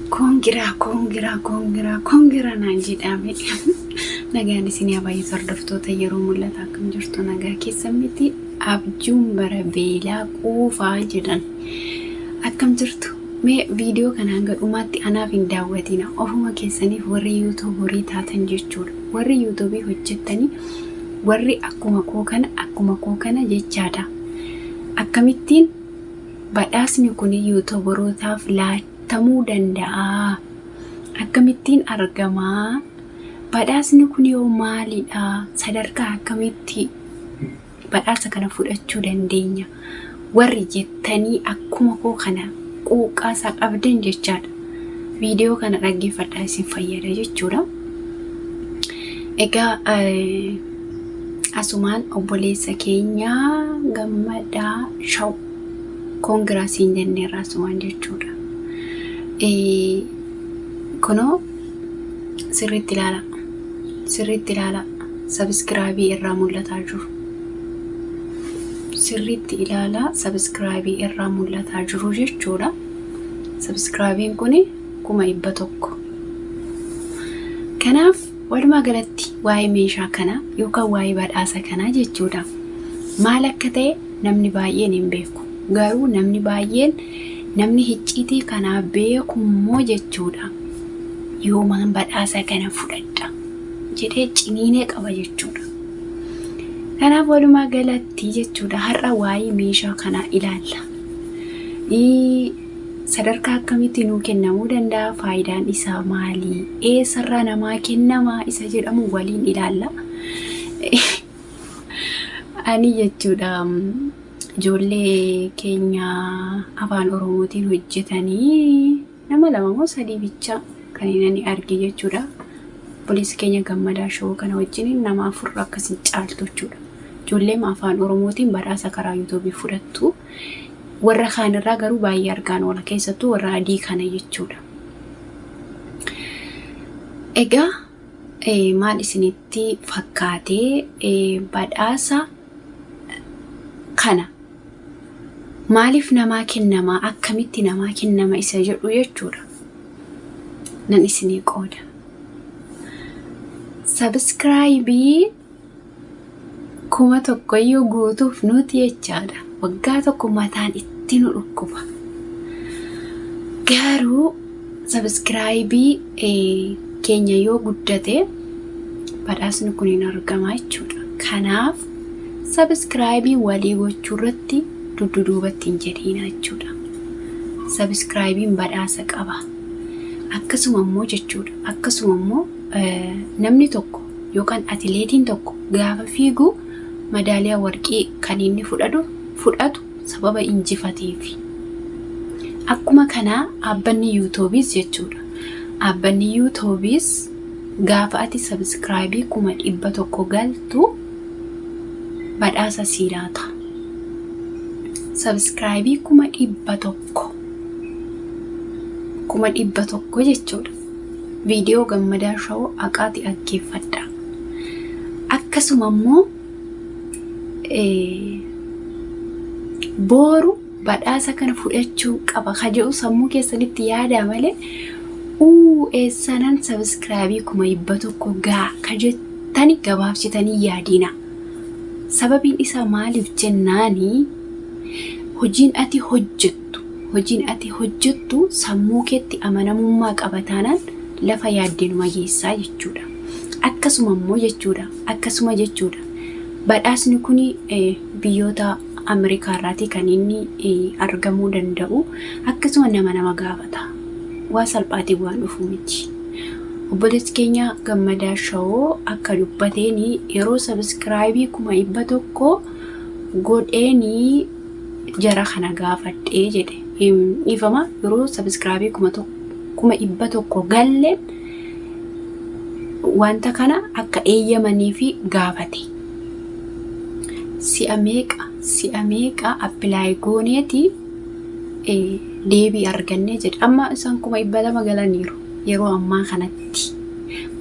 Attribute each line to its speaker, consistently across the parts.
Speaker 1: Kongira naan jedhame. Nagaan isin baay'ee sardaftoota yeroo mul'ata akkam jirtu nagaa keessa miti abjuun bara beelaa quufaa jedhan akkam jirtu mee viidiyoo kana hanga dhumaatti anaaf hin daawwatina ofuma keessaniif warri YouTube horii taatan jechuudha warri YouTube hojjettanii warri akkuma koo kana jechaadha akkamittiin badhaasni kun YouTuberootaaf laatamuu danda'a akkamittiin argamaa badhaasni kun yoo maalidha sadarkaa akkamitti badhaasa kana fudhachuu dandeenya warri jettanii akkuma koo kana quuqqaasaa qabdan jechaadha viidiyoo kana dhaggeeffadhaa isin fayyada jechuudha egaa asumaan obboleessa keenya Gammadaa Shaw koongiraasiin jenneerra asumaan jechuudha kuno sirriitti ilaala subscribe irraa mul'ataa jiru sirriitti ilaala subscribe irraa mul'ataa jiru jechuudha subscribein kuni 100 kanaaf walumaa galatti waa'ee meeshaa kana yookaan waa'ee badhaasa kana jechuudha maal akka ta'e namni baay'een hin beeku garuu namni baay'een namni hicciitii kana beekummoo jechuudha yoomaan badhaasa kana fudhadha jedhee ciniinee qaba jechuudha kanaaf walumaa galatti jechuudha har'a waa'ee meeshaa kana ilaalla sadarkaa akkamitti nuu kennamuu danda'a faayidaan isaa maali eessarraa namaa kennamaa isa jedhamu waliin ilaalla ani jechuudha ijoollee keenya afaan oromootiin hojjetanii nama 2 moo 3 bicha kan inni arge jechuudha polis keenya Gammadaa Shaw kana wajjin nama 4 akkasiin caaltu jechuudha ijoollee afaan oromootiin badhaasa karaa YouTube fudhattu warra kaanirraa garuu baay'ee argaan oola keessattuu warra adii kana jechuudha egaa maal isinitti fakkaatee badhaasa kana maaliif namaa kennama akkamitti namaa kennama isa jedhu jechuudha nan isinii qooda subscribe 1,000 guutuuf nuti jechaadha waggaa tokko mataan itti nu dhukkuba garuu subscribe keenya yoo guddate badhaasni kun hin argama jechuudha kanaaf subscribe walii gochuu irratti duduubatti hin jedhiina jechuudha subscribein badhaasa qaba akkasuma immoo jechuudha akkasuma immoo namni tokko yookaan atileetiin tokko gaafa fiigu madaaliyaa warqii kan inni fudhatu sababa injifateefi akkuma kana dhaabbanni YouTube's jechuudha dhaabbanni YouTube's gaafa ati subscribe 100 galtu badhaasa siiraata subscribe 100 jechuudha viidiyoo Gammadaa Shaw aqaati dhaggeeffadha akkasuma immoo boru badhaasa kana fudhachuu qaba kaja'u sammuu keessanitti yaada malee eessanan subscribe 100 gaa kajettani gabaabsitanii yaadina sababiin isaa maaliif jennaani hojiin ati hojjettu sammuu keetti amanamummaa qabataanan lafa yaaddeenuma geessaa jechuudha akkasuma jechuudha badhaasni kun biyyoota Amerikaa irraati kan inni argamuu danda'u akkasuma nama gaafata waa salphaati waan dhufu miti obboleessi keenya Gammadaa Shaw akka dubbateeni yeroo subscribe 100 godheeni jara kana gaafadhee jedhe ifama yeroo subscribe 100 galle wanta kana akka eeyyamanii fi gaafate si'a meeqa apply gooneeti deebii arganne jedhe amma isaan 200 galaniiru yeroo ammaa kanatti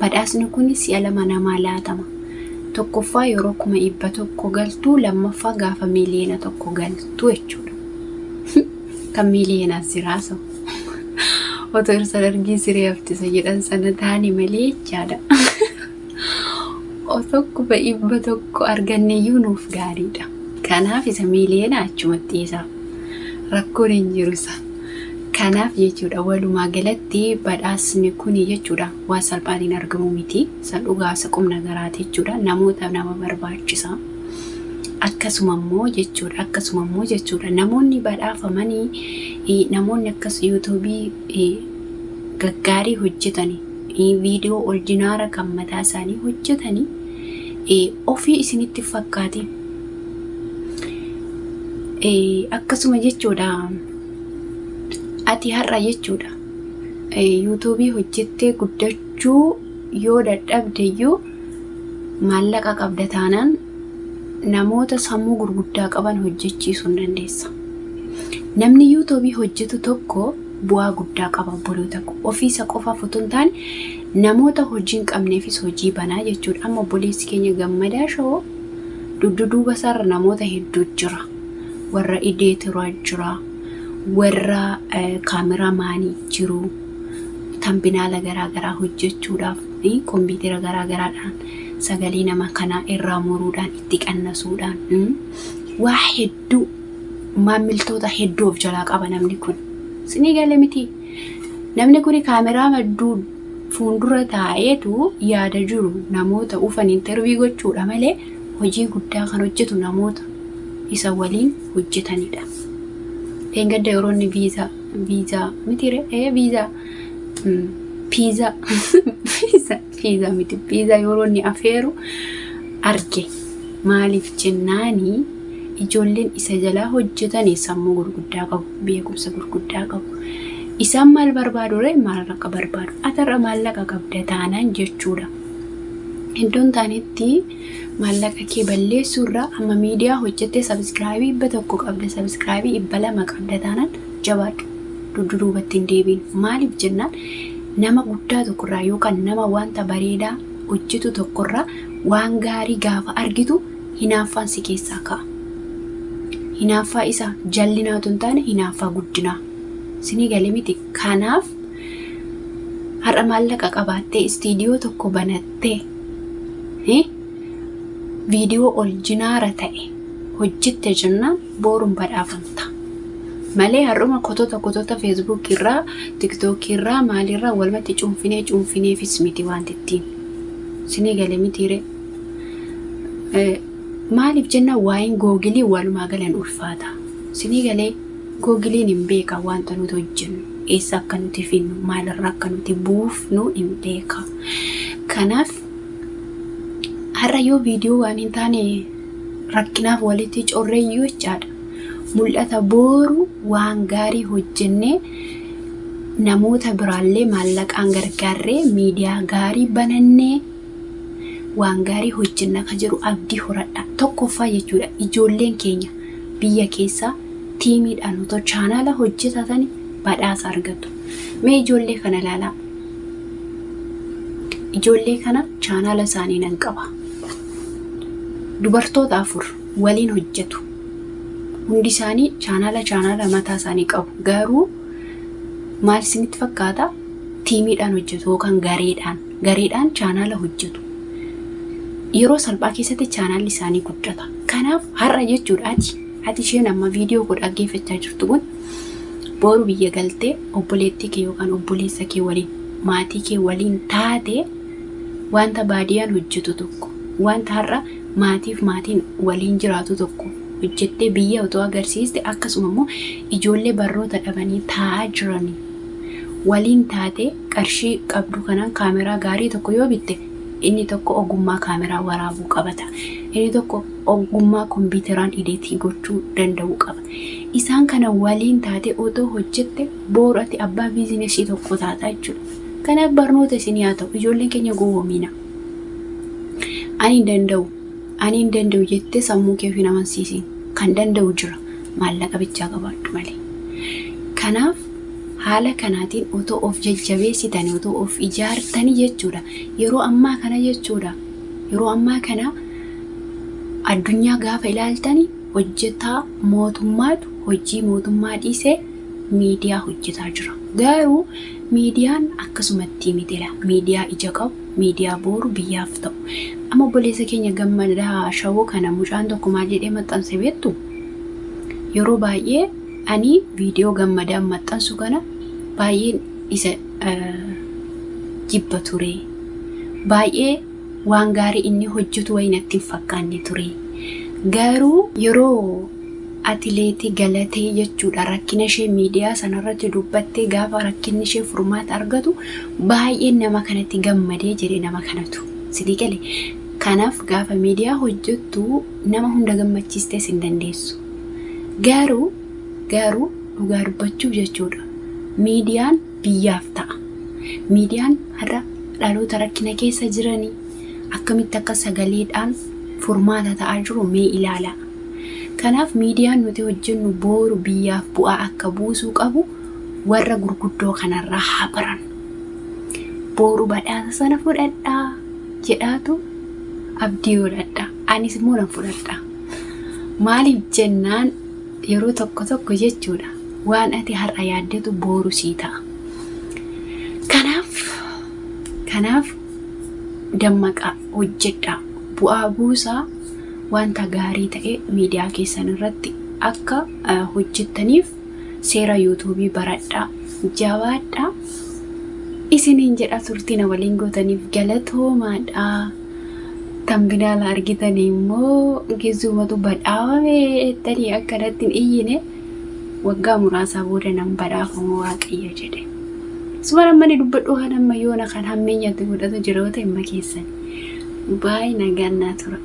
Speaker 1: badhaasni kun si'a 2 namaa laatama tokkoffaa yeroo 100 galtuu lammaffaa gaafa miliyoona 1 galtuu jechuudha kan miliyoona siraasa otoo irsa dargii siree haftisa jedhan sana taani malee jechaadha. Otokko dhibba tokko arganneeyyuu nuuf gaariidha. Kanaaf isa miiliyoona achumatti isa rakkoon hin jiru isa. Kanaaf jechuudha walumaa galatti badhaasni kuni jechuudha waan salphaatiin argamu miti. Isa dhugaa isa qubna garaati jechuudha. Namoota nama barbaachisa. Akkasumammoo jechuudha namoonni badhaafamanii namoonni akkas yuutuubii gaggaarii hojjetanii viidiyoo orijinaala kan mataa isaanii hojjetanii ofii isinitti fakkaate akkasuma jechuudha. Ati har'a jechuudha yuutuubii hojjettee guddachuu yoo dadhabdeyyuu maallaqa qabda taanaan namoota sammuu gurguddaa qaban hojjechiisuu hin dandeessa. Namni yuutuubii hojjetu tokko bu'aa guddaa qaba obboloota ofiisa qofaaf otoo hin taane namoota hojii hin qabneefis hojii banaa jechuudha. Amma obboleessi keenya Gammadaa Shoo dudduuba isaarra namoota hedduu jira. Warra ideetiraa jira, warra kaameraamaanii jiru, tambinaala garaagaraa hojjechuudhaaf kompiitara garaagaraadhaan sagalee nama kanaa irraa muruudhaan itti qannasuudhaan waa hedduu maamiltoota hedduu of jalaa qaba namni kun. Sinii galee miti. Namni kun kaameraa madduu fuuldura taa'eetu yaada jiru namoota dhufan intervii gochuudha malee hojii guddaa kan hojjetu namoota isa waliin hojjetanidha. Engadda yeroonni viizaa mitire viizaa miti viizaa yeroonni afeeru arge. Maaliif jennaanii ijoolleen isa jalaa hojjetanii sammuu gurguddaa qabu, beekumsa gurguddaa qabu. Isaan maal barbaadu ree maallaqa barbaadu. Atarra maallaqa qabda taanaan jechuudha. Iddoon taanetti maallaqa kee balleessuurraa amma miidiyaa hojjettee sabskraayibii 100 qabda, sabskraayibii 200 qabda taanaan jabaadhu. Dudduubatti hin deebiin. Maaliif jennaan nama guddaa tokkorraa yookaan nama wanta bareedaa hojjetu tokkorraa waan gaarii gaafa argitu hinaaffaan si keessaa ka'a. Hinaaffaa isa jallinaatu hin taane hinaaffaa guddinaa. Sinii galee miti. Kanaaf har'a maallaqa qabaattee istiidiyoo tokko banattee viidiyoo orijinaala ta'e hojjette jennaan boruun badhaafamta. Malee har'uma kotota Facebook irraa, TikTok irraa, maalirraa walumatti cuunfineefis miti wanti ittiin. Sinii galee mitiire. Maaliif jennaan waa'een googilii walumaa galan ulfaata. Sinii galee googiliin hin beeka wanta nuti hojjennu. Eessa akka nuti finnu, maalirraa akka nuti buufnu hin beeka. Kanaaf har'a yoo viidiyoo waan hin taane rakkinaaf walitti correeyyuu jechaadha. Mul'ata boru waan gaarii hojjennee namoota biraallee maallaqaan gargaarree miidiyaa gaarii banannee waan gaarii hojjenna kan jedhu abdii horadha. Tokkoffaa jechuudha ijoolleen keenya biyya keessaa tiimiidhaan otoo chaanaala hojjetatanii badhaasa argatu. Mee ijoollee kana ilaalaa. Ijoollee kana chaanaala isaanii nan qaba. Dubartoota 4 waliin hojjetu. Hundi isaanii chaanaala mataa isaanii qabu. Garuu maal isinitti fakkaata? Tiimiidhaan hojjetu yookaan gareedhaan chaanaala hojjetu. Yeroo salphaa keessatti chaanaalli isaanii guddata. Kanaaf har'a jechuudha ati isheen amma viidiyoo godha dhaggeeffachaa jirtu kun boru biyya galtee obboleettii kee yookaan obboleessa kee waliin maatii kee waliin taate wanta baadiyaan hojjetu tokko wanta har'a maatiin waliin jiraatu tokko hojjettee biyya otoo agarsiiste akkasuma immoo ijoollee barnoota dhabanii taa'aa jiranii waliin taate qarshii qabdu kanaan kaameraa gaarii tokko yoo bitte inni tokko ogummaa kaameraa waraabuu qabata. Inni tokko ogummaa kompiitaraan editii gochuu danda'uu qaba. Isaan kana waliin taate otoo hojjette boru ati abbaa biizinesii tokko taata jechuudha. Kanaaf barnoota isinii haa ta'u ijoolleen keenya gowwoomina. Ani hin danda'u jettee sammuu kee hin amansiisin. Kan danda'u jira maallaqa bichaa qabaadhu malee. Kanaaf haala kanaatiin otoo of jajjabeessitanii otoo of ijaartanii jechuudha. Yeroo ammaa kana addunyaa gaafa ilaaltanii hojjetaa mootummaatu hojii mootummaa dhiisee miidiyaa hojjetaa jira. Garuu miidiyaan akkasumatti mitila. Miidiyaa ija qabu, miidiyaa booru biyyaaf ta'u. Amma obboleessa keenya Gammadaa Shawoo kana mucaan tokko maal jedhee maxxanse beektu? Yeroo baay'ee ani viidiyoo Gammadaan maxxansu kana baay'een isa jibba ture. Baay'ee waan gaarii inni hojjetu wayi natti hin fakkaanne ture. Garuu yeroo atileetii Galatee jechuudha rakkina ishee miidiyaa sanarratti dubbattee gaafa rakkinni ishee furmaata argatu baay'ee nama kanatti gammadee jedhe nama kanatu. Sidii galee kanaaf gaafa miidiyaa hojjettu nama hunda gammachiistee hin dandeessu. Garuu dhugaa dubbachuuf jechuudha. Miidiyaan biyyaaf ta'a. Miidiyaan har'a dhaloota rakkina keessa jiranii akkamitti akka sagaleedhaan furmaata ta'aa jiru mee ilaala. Kanaaf miidiyaan nuti hojjennu booru biyyaaf bu'aa akka buusuu qabu warra gurguddoo kanarraa haa baran. Booru badhaasa sana fudhadhaa jedhaatu abdii godhadha. Anis immoo nan fudhadha. Maaliif jennaan yeroo tokko jechuudha waan ati har'a yaaddetu booru sii ta'a. Kanaaf dammaqaa hojjedhaa. Bu'aa buusaa wanta gaarii ta'e miidiyaa keessan irratti akka hojjettaniif seera YouTube'ii baradhaa, jabaadhaa. Isiniin jedha turtii na waliin gootaniif galatoomaadha. Tambinaala argitan immoo gizumatu badhaafame ettanii akkanatti hin iyyine waggaa muraasaa booda nan badhaafamu Waaqayyo jedhe. Sumara mani dubbadhu kan amma yoona kan hammeenyatti godhatu jira yoo ta'e amma keessan. Baay'ee nagannaa tura.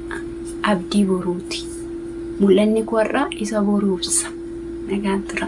Speaker 1: Abdii boruuti. Mul'anni warraa isa boruufsa. Nagaan tura.